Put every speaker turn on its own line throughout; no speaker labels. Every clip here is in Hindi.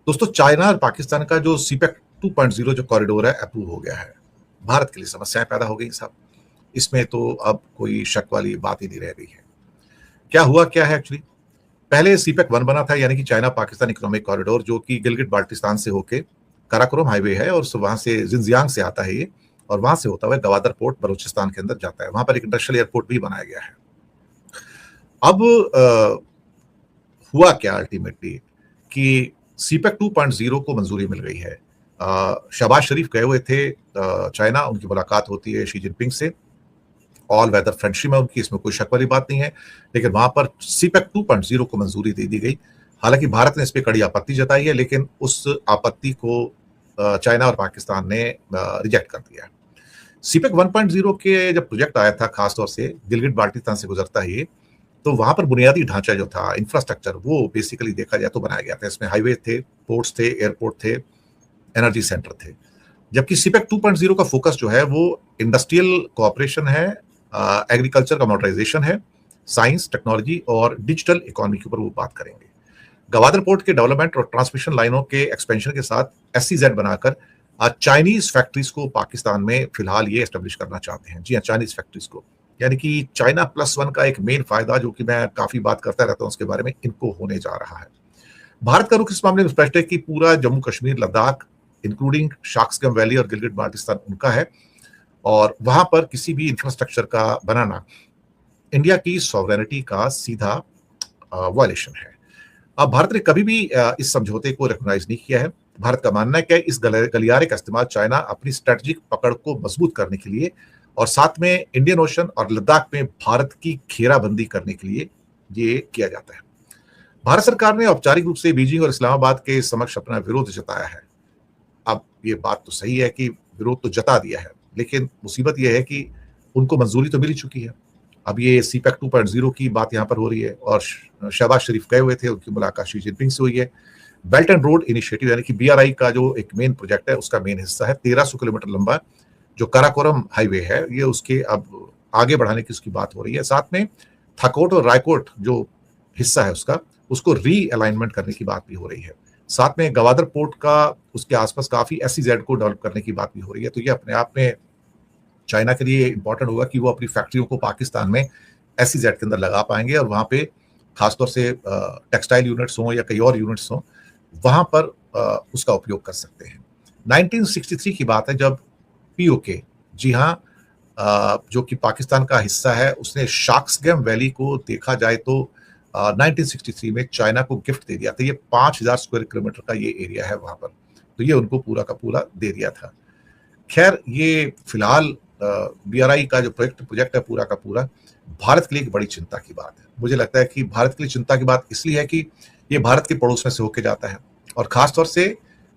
दोस्तों, चाइना और पाकिस्तान का जो सीपेक 2.0 जो कॉरिडोर है अप्रूव हो गया है। भारत के लिए समस्याएं पैदा हो गई साहब। इसमें तो अब कोई शक वाली बात ही नहीं रह गई है। क्या हुआ क्या है एक्चुअली? पहले सीपेक 1 बना था, यानी कि चाइना पाकिस्तान इकोनॉमिक कॉरिडोर, जो कि गिलगिट बाल्टिस्तान से होके काराकोरम हाईवे है और वहां से जिंजियांग से आता है ये, और वहां से होता हुआ गवादर पोर्ट बलूचिस्तान के अंदर जाता है। वहां पर एक इंडस्ट्रियल एयरपोर्ट भी बनाया गया है। अब हुआ क्या अल्टीमेटली कि सीपेक 2.0 को मंजूरी मिल गई है। शहबाज शरीफ गए हुए थे चाइना, उनकी मुलाकात होती है शी जिनपिंग से। ऑल वेदर फ्रेंडशिप है उनकी, इसमें कोई शक वाली बात नहीं है। लेकिन वहां पर सीपेक 2.0 को मंजूरी दे दी गई। हालांकि भारत ने इस पर कड़ी आपत्ति जताई है, लेकिन उस आपत्ति को चाइना और पाकिस्तान ने रिजेक्ट कर दिया। सीपेक 1.0 के जब प्रोजेक्ट आया था, खासतौर से गिलगिट बाल्टिस्तान से गुजरता है ये, तो वहां पर बुनियादी ढांचा जो था, इंफ्रास्ट्रक्चर, वो बेसिकली देखा जाए तो बनाया गया था। इसमें हाईवे थे, पोर्ट्स थे, एयरपोर्ट थे, एनर्जी सेंटर थे। जबकि सीपेक 2.0 का फोकस जो है वो इंडस्ट्रियल कोऑपरेशन है, एग्रीकल्चर का मॉडर्नाइजेशन है, साइंस टेक्नोलॉजी और डिजिटल इकोनॉमी के ऊपर वो बात करेंगे। गवादर पोर्ट के डेवलपमेंट और ट्रांसमिशन लाइनों के एक्सपेंशन के साथ एससीजेड बनाकर चाइनीज फैक्ट्रीज को पाकिस्तान में फिलहाल ये एस्टेब्लिश करना चाहते हैं। जी हाँ, चाइनीज फैक्ट्रीज को, यानी कि चाइना +1 का एक मेन फायदा, जो कि मैं काफी बात करता रहता हूं उसके बारे में, इनको होने जा रहा है। भारत का रुख इस मामले में स्पष्ट है कि पूरा जम्मू कश्मीर, लद्दाख, इंक्लूडिंग शाक्सगम वैली और गिलगिट बाल्टिस्तान उनका है, और वहां पर किसी भी इंफ्रास्ट्रक्चर का बनाना इंडिया की सॉवरेनिटी का सीधा वायलेशन है। अब भारत ने कभी भी इस समझौते को रिकॉग्नाइज नहीं किया है। भारत का मानना है कि इस गलियारे का इस्तेमाल चाइना अपनी स्ट्रेटेजिक पकड़ को मजबूत करने के लिए और साथ में इंडियन ओशन और लद्दाख में भारत की घेराबंदी करने के लिए ये किया जाता है। भारत सरकार ने औपचारिक रूप से बीजिंग और इस्लामाबाद के समक्ष अपना विरोध जताया है। अब ये बात तो सही है कि विरोध तो जता दिया है, लेकिन मुसीबत यह है कि उनको मंजूरी तो मिल चुकी है। अब ये सीपेक 2.0 की बात यहाँ पर हो रही है, और शहबाज शरीफ गए हुए थे, उनकी मुलाकात शी जिनपिंग से हुई है। बेल्ट एंड रोड इनिशिएटिव, यानी कि बीआरआई का जो एक मेन प्रोजेक्ट है, उसका मेन हिस्सा है 1300 किलोमीटर लंबा जो काराकोरम हाईवे है, ये उसके अब आगे बढ़ाने की उसकी बात हो रही है। साथ में थाकोट और रायकोट जो हिस्सा है उसका, उसको री अलाइनमेंट करने की बात भी हो रही है। साथ में गवादर पोर्ट का, उसके आसपास काफी एसईजेड को डेवलप करने की बात भी हो रही है। तो ये अपने आप में चाइना के लिए इंपॉर्टेंट होगा कि वो अपनी फैक्ट्रियों को पाकिस्तान में एसईजेड के अंदर लगा पाएंगे, और वहां पे खासतौर से टेक्सटाइल यूनिट्स हों या कई और यूनिट्स हों, वहां पर उसका उपयोग कर सकते हैं। 1963 की बात है जब पीओके, जी हाँ, जो कि पाकिस्तान का हिस्सा है, उसने शाक्सगम वैली को देखा जाए तो 1963 में चाइना को गिफ्ट दे दिया था। ये 5000 स्क्वायर किलोमीटर का ये एरिया है वहां पर, तो ये उनको पूरा का पूरा दे दिया था। खैर, ये फिलहाल बीआरआई का जो प्रोजेक्ट है पूरा का पूरा भारत के लिए एक बड़ी चिंता की बात है। मुझे लगता है कि भारत के लिए चिंता की बात इसलिए है कि ये भारत के पड़ोस में से होकर जाता है, और खासतौर से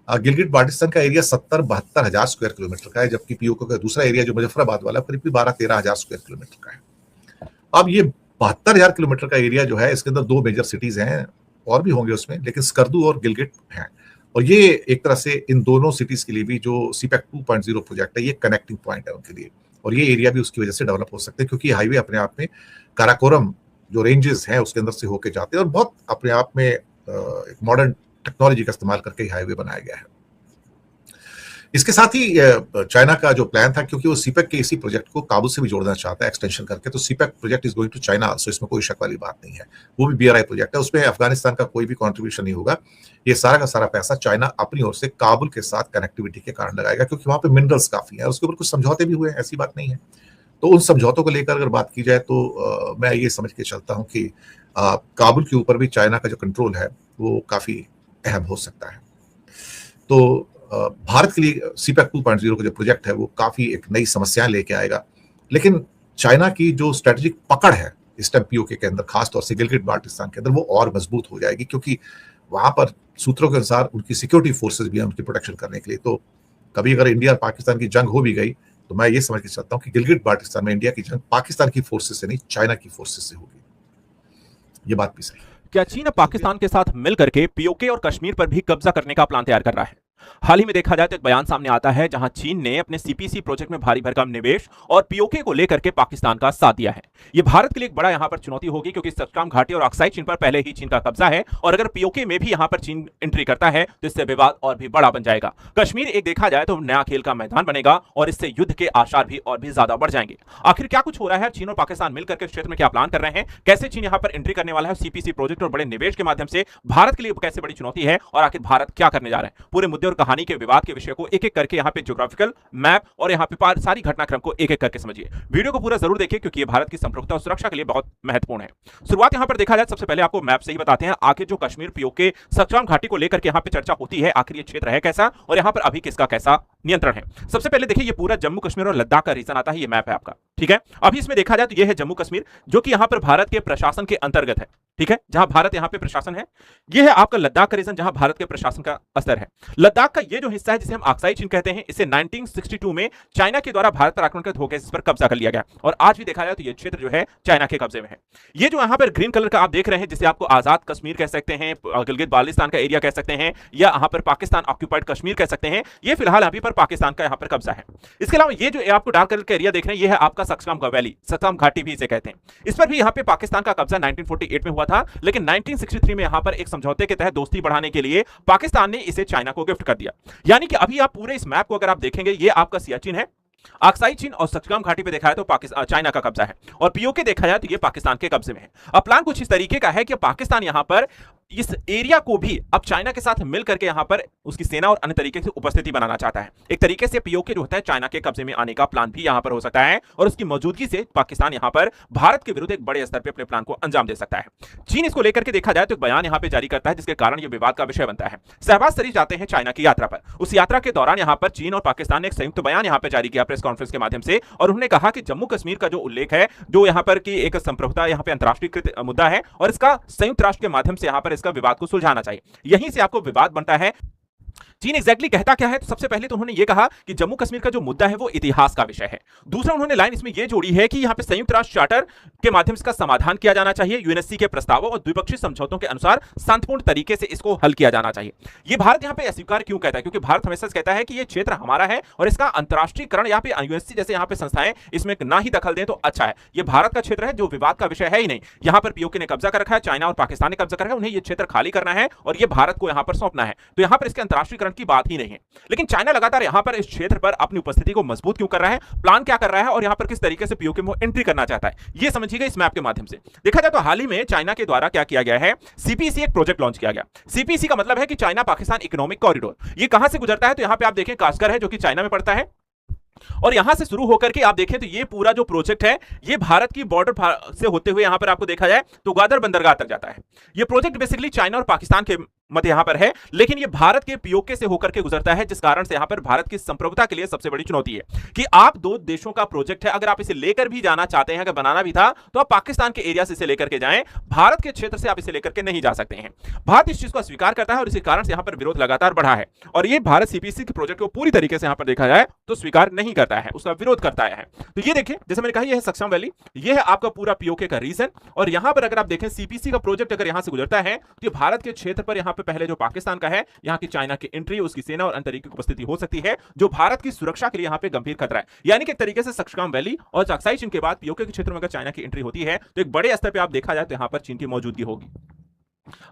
गिलगिट बाल्टिस्तान का एरिया 70-72 हजार स्क्वायर किलोमीटर का है, जबकि पीओके का दूसरा एरिया जो मुजफ्फराबाद वाला करीब 12-13 हजार स्क्वायर किलोमीटर का है। अब ये 72,000 किलोमीटर का एरिया जो है, इसके अंदर 2 मेजर सिटीज हैं, और भी होंगे उसमें, लेकिन स्कर्दू और गिलगिट हैं। और ये एक तरह से इन दोनों सिटीज के लिए भी जो सीपेक 2.0 प्रोजेक्ट है, ये कनेक्टिंग पॉइंट है उनके लिए, और ये एरिया भी उसकी वजह से डेवलप हो सकते हैं, क्योंकि हाईवे अपने आप में काराकोरम जो रेंजेस हैं उसके अंदर से होके जाते हैं, और बहुत अपने आप में एक मॉडर्न टेक्नोलॉजी का इस्तेमाल करके हाईवे बनाया गया है। इसके साथ ही चाइना का जो प्लान था, क्योंकि वो सीपेक के इसी प्रोजेक्ट को काबुल से भी जोड़ना चाहता है एक्सटेंशन करके, तो CPEC project is going to China also, इसमें कोई शक वाली बात नहीं है। वो भी बीआरआई प्रोजेक्ट है, उसमें अफगानिस्तान का कोई भी कंट्रीब्यूशन नहीं होगा। ये सारा का सारा पैसा चाइना अपनी ओर से काबुल के साथ कनेक्टिविटी के कारण लगाएगा, क्योंकि वहां पे मिनरल्स काफी है, उसके ऊपर कुछ समझौते भी हुए हैं, ऐसी बात नहीं है। तो उन समझौतों को लेकर अगर बात की जाए तो मैं ये समझ के चलता हूँ कि काबुल के ऊपर भी चाइना का जो कंट्रोल है वो काफी अहम हो सकता है। तो भारत के लिए सीपेक 2.0 का जो प्रोजेक्ट है वो काफी एक नई समस्याएं लेके आएगा, लेकिन चाइना की जो स्ट्रेटेजिक पकड़ है इस टाइम पीओके के अंदर, खासतौर से गिलगिट बाल्टिस्तान के अंदर, वो और मजबूत हो जाएगी, क्योंकि वहां पर सूत्रों के अनुसार उनकी सिक्योरिटी फोर्सेस भी हैं उनकी प्रोटेक्शन करने के लिए। तो कभी अगर इंडिया और पाकिस्तान की जंग हो भी गई, तो मैं ये समझ के चलता हूँ कि गिलगिट बाल्टिस्तान में इंडिया की जंग पाकिस्तान की फोर्सेस से नहीं, चाइना की फोर्सेस से होगी। ये बात भी सही है।
क्या चीन अब पाकिस्तान के साथ मिलकर के पीओके और कश्मीर पर भी कब्जा करने का प्लान तैयार कर रहा है? हाल ही में देखा जाए तो एक बयान सामने आता है जहां चीन ने अपने सीपीसी प्रोजेक्ट में भारी भरकम निवेश और पीओके को लेकर के पाकिस्तान का साथ दिया है। यह भारत के लिए एक बड़ा यहां पर चुनौती होगी, क्योंकि सतलज घाटी और अक्साई चीन पर पहले ही चीन का कब्जा है, और अगर पीओके में भी यहां पर चीन एंट्री करता है तो इससे विवाद और भी बड़ा बन जाएगा। कश्मीर एक देखा जाए तो नया खेल का मैदान बनेगा और इससे युद्ध के आसार भी और भी ज्यादा बढ़ जाएंगे। आखिर क्या कुछ हो रहा है, चीन और पाकिस्तान मिलकर के क्षेत्र में क्या प्लान कर रहे हैं, कैसे चीन यहां पर एंट्री करने वाला है सीपीसी प्रोजेक्ट और बड़े निवेश के माध्यम से भारत के लिए कैसे बड़ी चुनौती है, और आखिर भारत क्या करने जा रहा है, पूरे मुद्दे और कहानी के विवाद के विषय को एक एक करके यहां पे ज्योग्राफिकल मैप और यहां पे सारी घटनाक्रम को एक एक करके समझिए। वीडियो को पूरा जरूर देखिए, क्योंकि ये भारत की संप्रभुता और सुरक्षा के लिए बहुत महत्वपूर्ण है। शुरुआत यहां पर देखा जाए, सबसे पहले आपको मैप से ही बताते हैं आखिर जो कश्मीर पीओके सतलज घाटी को लेकर के यहां पे चर्चा होती है, आखिर ये क्षेत्र है कैसा और यहां पर अभी किसका कैसा नियंत्रण है। सबसे पहले देखिए, ये पूरा जम्मू कश्मीर और लद्दाख का रीजन आता है, ये मैप है आपका, ठीक है। अभी इसमें देखा जाए तो ये है जम्मू कश्मीर, जो कि यहां पर भारत के प्रशासन के अंतर्गत है, ठीक है, जहां भारत यहां पे प्रशासन है। ये है आपका लद्दाख का रीजन, जहां भारत के प्रशासन का स्तर है। लद्दाख का ये जो हिस्सा है जिसे हम अक्साई चीन कहते हैं, इसे 1962 में चाइना के द्वारा भारत पर आक्रमण करते होकर इस पर कब्जा कर लिया गया, और आज भी देखा जाए तो ये क्षेत्र जो है चाइना के कब्जे में है। ये जो यहां पर ग्रीन कलर का आप देख रहे हैं, जिसे आपको आजाद कश्मीर कह सकते हैं, गिलगित बाल्टिस्तान का एरिया कह सकते हैं, या यहां पर पाकिस्तान ऑक्यूपाइड कश्मीर कह सकते हैं, ये फिलहाल अभी पर पाकिस्तान का यहां पर कब्जा है। इसके अलावा ये जो आपको डार्क कलर का एरिया देख रहे हैं, ये है आपका सतलज का वैली, सतलज घाटी भी इसे कहते हैं। इस पर भी यहां पे पाकिस्तान का कब्जा 1948 में हुआ था, लेकिन 1963 में यहां पर एक समझौते के तहत दोस्ती बढ़ाने के लिए पाकिस्तान ने इसे चाइना को गिफ्ट कर दिया। यानी कि अभी आप पूरे इस मैप को अगर आप देखेंगे, ये आपका सियाचिन है, अक्साई चीन और सतलज घाटी पे देखा है तो पाकिस्तान चाइना का कब्जा है, और पीओके देखा जाए तो ये पाकिस्तान के कब्जे में है। अब प्लान कुछ इस तरीके का है कि पाकिस्तान यहां पर इस एरिया को भी अब चाइना के साथ मिलकर के यहां पर उसकी सेना और अन्य तरीके से उपस्थिति बनाना चाहता है। एक तरीके से पीओके जो होता है चाइना के कब्जे में आने का प्लान भी यहां पर हो सकता है, और उसकी मौजूदगी से पाकिस्तान यहां पर भारत के विरुद्ध एक बड़े स्तर पर अपने प्लान को अंजाम दे सकता है। चीन इसको लेकर के देखा जाए तो एक बयान यहां पर जारी करता है, जिसके कारण यह विवाद का विषय बनता है। शहबाज शरीफ जाते हैं चाइना की यात्रा पर, उस यात्रा के दौरान यहां पर चीन और पाकिस्तान ने एक संयुक्त बयान यहां पर जारी किया प्रेस कॉन्फ्रेंस के माध्यम से, और उन्होंने कहा कि जम्मू कश्मीर का जो उल्लेख है, जो यहां पर की एक संप्रभुता यहां पर अंतरराष्ट्रीयकृत मुद्दा है, और इसका संयुक्त राष्ट्र के माध्यम से यहां पर इसका विवाद को सुलझाना चाहिए। यहीं से आपको विवाद बनता है। चीन एग्जैक्टली कहता क्या है, तो सबसे पहले तो उन्होंने ये कहा कि जम्मू कश्मीर का जो मुद्दा है वो इतिहास का विषय है। दूसरा उन्होंने लाइन इसमें ये जोड़ी है कि यहां पे संयुक्त राष्ट्र चार्टर के माध्यम से इसका समाधान किया जाना चाहिए, यूएनएससी के प्रस्तावों और द्विपक्षीय समझौतों के अनुसार शांतिपूर्ण तरीके से इसको हल किया जाना चाहिए। ये भारत यहां पे अस्वीकार क्यों कहता है, क्योंकि भारत हमेशा कहता है कि ये क्षेत्र हमारा है और इसका अंतरराष्ट्रीयकरण यहां पे यूएनएससी जैसे यहां पे संस्थाएं इसमें ना ही दखल दें तो अच्छा है। ये भारत का क्षेत्र है, जो विवाद का विषय है ही नहीं। यहां पर पीओके ने कब्जा कर रखा है, चाइना और पाकिस्तान ने कब्जा कर रखा है, उन्हें ये क्षेत्र खाली करना है और ये भारत को यहां पर सौंपना है, तो यहां पर इसके अंतरराष्ट्रीयकरण की बात ही नहीं है। लेकिन चाइना लगातार यहां पर इस क्षेत्र पर अपनी उपस्थिति को मजबूत क्यों कर रहा है, प्लान क्या कर रहा है, और यहां पर किस तरीके से पीओके में एंट्री करना चाहता है, यह समझिएगा इस मैप के माध्यम से। देखा जाए तो हाल ही में चाइना के द्वारा क्या किया गया है, सीपीसी एक प्रोजेक्ट लॉन्च किया गया। सीपीसी का मतलब है कि चाइना पाकिस्तान इकोनॉमिक कॉरिडोर। ये कहां से गुजरता है, तो यहां पे आप देखें कास्कर है, जो कि चाइना में पड़ता है, और यहां से शुरू होकर के आप देखें तो ये पूरा जो प्रोजेक्ट है, ये भारत की बॉर्डर से होते हुए यहां पर आपको देखा जाए तो ग्वादर बंदरगाह तक जाता है। ये प्रोजेक्ट बेसिकली चाइना और पाकिस्तान के मध्य यहां पर है, लेकिन ये भारत के पीओके से होकर के गुजरता है, जिस कारण से यहां पर भारत की संप्रभुता के लिए सबसे बड़ी चुनौती है कि आप दो देशों का प्रोजेक्ट है, अगर आप इसे लेकर भी जाना चाहते हैं, अगर बनाना भी था तो आप पाकिस्तान के एरिया से इसे लेकर के जाएं, भारत के क्षेत्र से आप इसे लेकर के नहीं जा सकते हैं। भारत इस चीज को स्वीकार करता है और इसी कारण से यहां पर विरोध लगातार बढ़ा है, और ये भारत सीपीसी के प्रोजेक्ट को पूरी तरीके से यहां पर देखा जाए तो स्वीकार नहीं करता है, उसका विरोध करता है। तो ये देखिए, जैसे मैंने कहा, ये है सक्षम वैली, ये है आपका पूरा पीओके का रीजन, और यहां पर अगर आप देखें सीपीसी का प्रोजेक्ट अगर यहां से गुजरता है तो भारत के क्षेत्र पर यहां पर पहले जो पाकिस्तान का है, यहां की चाइना की एंट्री, उसकी सेना और अन्य तरीके की उपस्थिति हो सकती है, जो भारत की सुरक्षा के लिए यहां पे गंभीर खतरा है। यानी कि एक तरीके से सक्षम वैली और अक्साई चीन के बाद पीओके के क्षेत्र में अगर चाइना की एंट्री होती है तो एक बड़े स्तर पर आप देखा जाए तो यहां पर चीन की मौजूदगी होगी।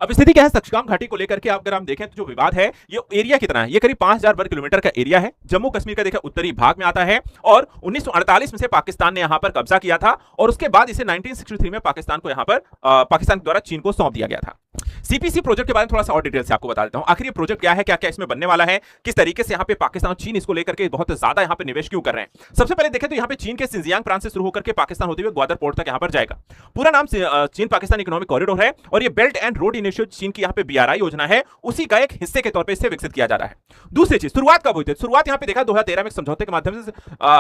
अब स्थिति क्या है सतलज घाटी को लेकर के, अगर हम देखें तो जो विवाद है, ये एरिया कितना है, ये करीब 5000 वर्ग किलोमीटर का एरिया है। जम्मू कश्मीर का देखा उत्तरी भाग में आता है, और 1948 में से पाकिस्तान ने यहां पर कब्जा किया था, और उसके बाद इसे 1963 में पाकिस्तान को यहां पर पाकिस्तान द्वारा चीन को सौंप दिया गया था। सीपीसी प्रोजेक्ट के बारे में थोड़ा सा और डिटेल से आपको बता देता हूं। आखिर ये प्रोजेक्ट क्या है, क्या क्या इसमें बनने वाला है, किस तरीके से यहां पे पाकिस्तान और चीन इसको लेकर के बहुत ज्यादा यहां पे निवेश क्यों कर रहे हैं। सबसे पहले देखें तो यहां पे चीन के सिंजियांग प्रांत से शुरू होकर के पाकिस्तान होते हुए ग्वादर पोर्ट तक यहां पर जाएगा। पूरा नाम चीन पाकिस्तान इकोनॉमिक कॉरिडोर है, और ये बेल्ट एंड रोड इनिशिएटिव चीन की यहां पे बीआरआई योजना है, उसी का एक हिस्से के तौर पे इसे विकसित किया जा रहा है। दूसरी चीज, शुरुआत कब हुई थी, शुरुआत यहां पे देखा 2013 में समझौते के माध्यम से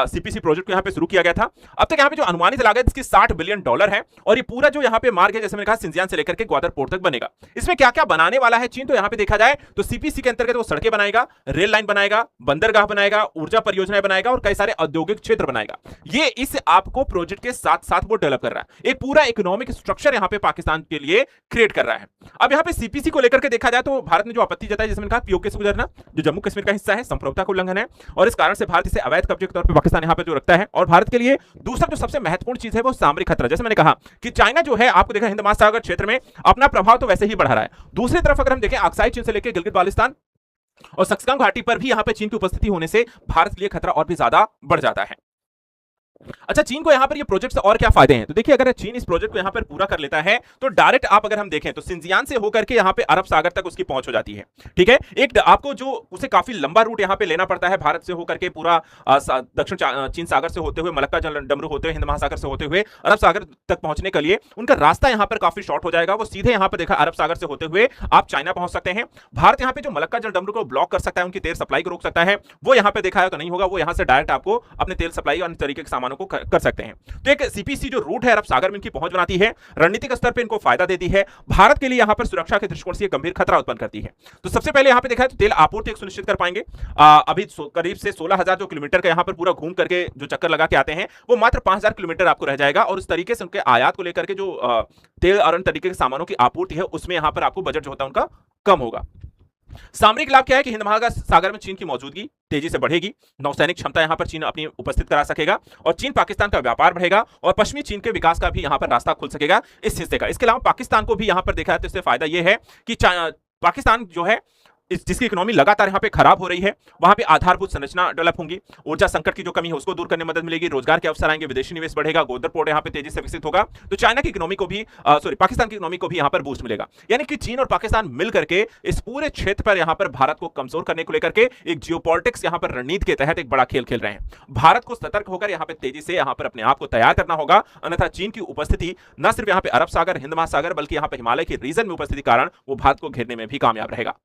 सीपीसी प्रोजेक्ट को यहां पे शुरू किया गया था। अब तक यहां पे जो अनुमानित लागत इसकी $60 बिलियन है, और ये पूरा जो यहां पे मार्ग है, जैसे मैंने कहा, सिंजियांग से लेकर के ग्वादर पोर्ट तक बनेगा। इसमें क्या क्या बनाने वाला है चीन, तो यहां पे देखा जाए तो सीपीसी के अंतर्गत वो सड़कें बनाएगा, रेल लाइन बनाएगा, बंदरगाह बनाएगा, ऊर्जा परियोजनाएं बनाएगा और कई सारे औद्योगिक क्षेत्र बनाएगा। ये इस आपको प्रोजेक्ट के साथ साथ वो डेवलप कर रहा है, एक पूरा इकोनॉमिक स्ट्रक्चर यहां पे पाकिस्तान के लिए क्रिएट कर रहा है। अब यहां पे सीपीसी को लेकर के देखा जाए तो भारत ने जो आपत्ति जताई, जिसमें कहा पीओके से गुजरना जो जम्मू कश्मीर का हिस्सा है, संप्रभुता का उल्लंघन है और इस कारण से भारत इसे अवैध कब्जे के तौर पर पाकिस्तान यहां पे जो रखता है। और भारत के लिए दूसरा जो सबसे महत्वपूर्ण चीज है वो सामरिक खतरा, जैसे मैंने कहा कि चाइना जो है आपको देखा हिंद महासागर क्षेत्र में अपना प्रभाव तो वैसे ही बढ़ा रहा है। दूसरी तरफ अगर हम देखें अक्साई चीन से लेकर गिलगित बाल्टिस्तान और सक्सकाम घाटी पर भी यहां पे चीन की उपस्थिति होने से भारत के लिए खतरा और भी ज्यादा बढ़ जाता है। अच्छा, चीन को यहां पर ये प्रोजेक्ट से और क्या फायदे हैं, तो देखिए अगर चीन इस प्रोजेक्ट को यहां पर पूरा कर लेता है तो डायरेक्ट आप अगर हम देखें तो सिंजियान से होकर के यहां पे अरब सागर तक उसकी पहुंच हो जाती है। ठीक है, एक आपको जो उसे काफी लंबा रूट यहां पे लेना पड़ता है भारत से होकर के पूरा दक्षिण चीन सागर से होते हुए, मलक्का डमरू होते हुए, हिंद महासागर से होते हुए अरब सागर तक पहुंचने के लिए उनका रास्ता यहां पर काफी शॉर्ट हो जाएगा। वो सीधे यहां पर देखा अरब सागर से होते हुए आप चाइना पहुंच सकते हैं। भारत यहां पे जो मलक्का जल डमरू को ब्लॉक कर सकता है, उनकी तेल सप्लाई को रोक सकता है, वो यहां पे देखा है तो नहीं होगा। वो यहां से डायरेक्ट आपको अपने तेल सप्लाई और अन्य तरीके के सामानों को कर सकते हैं। तो एक सीपीसी जो रूट है अरब सागर में इनकी पहुंच बनाती है, रणनीतिक स्तर पे इनको फायदा देती है, भारत के लिए यहां पर सुरक्षा के दृष्टिकोण से गंभीर खतरा उत्पन्न करती है। तो सबसे पहले यहां पे देखा है तो तेल आपूर्ति एक सुनिश्चित कर पाएंगे। अभी करीब से 16,000 जो किलोमीटर का यहां पर पूरा घूम करके जो चक्कर लगा के आते हैं वो मात्र 5,000 किलोमीटर आपको रह जाएगा। और उस तरीके से उनके आयात को लेकर के जो तेल और अन्य तरीके के सामानों की आपूर्ति है उसमें यहां पर आपको बजट जो होता है उनका कम होगा। सामरिक लाभ क्या है कि हिंद महासागर में चीन की मौजूदगी तेजी से बढ़ेगी, नौसैनिक क्षमता यहां पर चीन अपनी उपस्थित करा सकेगा और चीन पाकिस्तान का व्यापार बढ़ेगा और पश्चिमी चीन के विकास का भी यहां पर रास्ता खुल सकेगा इस हिस्से का। इसके अलावा पाकिस्तान को भी यहां पर देखा है तो इससे फायदा यह है कि पाकिस्तान जो है जिसकी इकोनॉमी लगातार यहां पे खराब हो रही है, वहां पे आधारभूत संरचना डेवलप होंगी, ऊर्जा संकट की जो कमी है उसको दूर करने में मदद मिलेगी, रोजगार के अवसर आएंगे, विदेशी निवेश बढ़ेगा, गोदर पोर्ट यहां पे तेजी से विकसित होगा। तो चाइना की इकोनॉमी को भी पाकिस्तान की इकोनॉमी को भी यहां पर बूस्ट मिलेगा। यानी कि चीन और पाकिस्तान मिल करके इस पूरे क्षेत्र पर यहां पर भारत को कमजोर करने को लेकर के एक जियोपॉलिटिक्स यहां पर रणनीति के तहत एक बड़ा खेल खेल रहे हैं। भारत को सतर्क होकर यहां पर तेजी से यहां पर अपने आप को तैयार करना होगा, अन्यथा चीन की उपस्थिति न सिर्फ यहां पर अरब सागर, हिंद महासागर बल्कि यहां पर हिमालय के रीजन में उपस्थिति कारण वो भारत को घेरने में भी कामयाब रहेगा।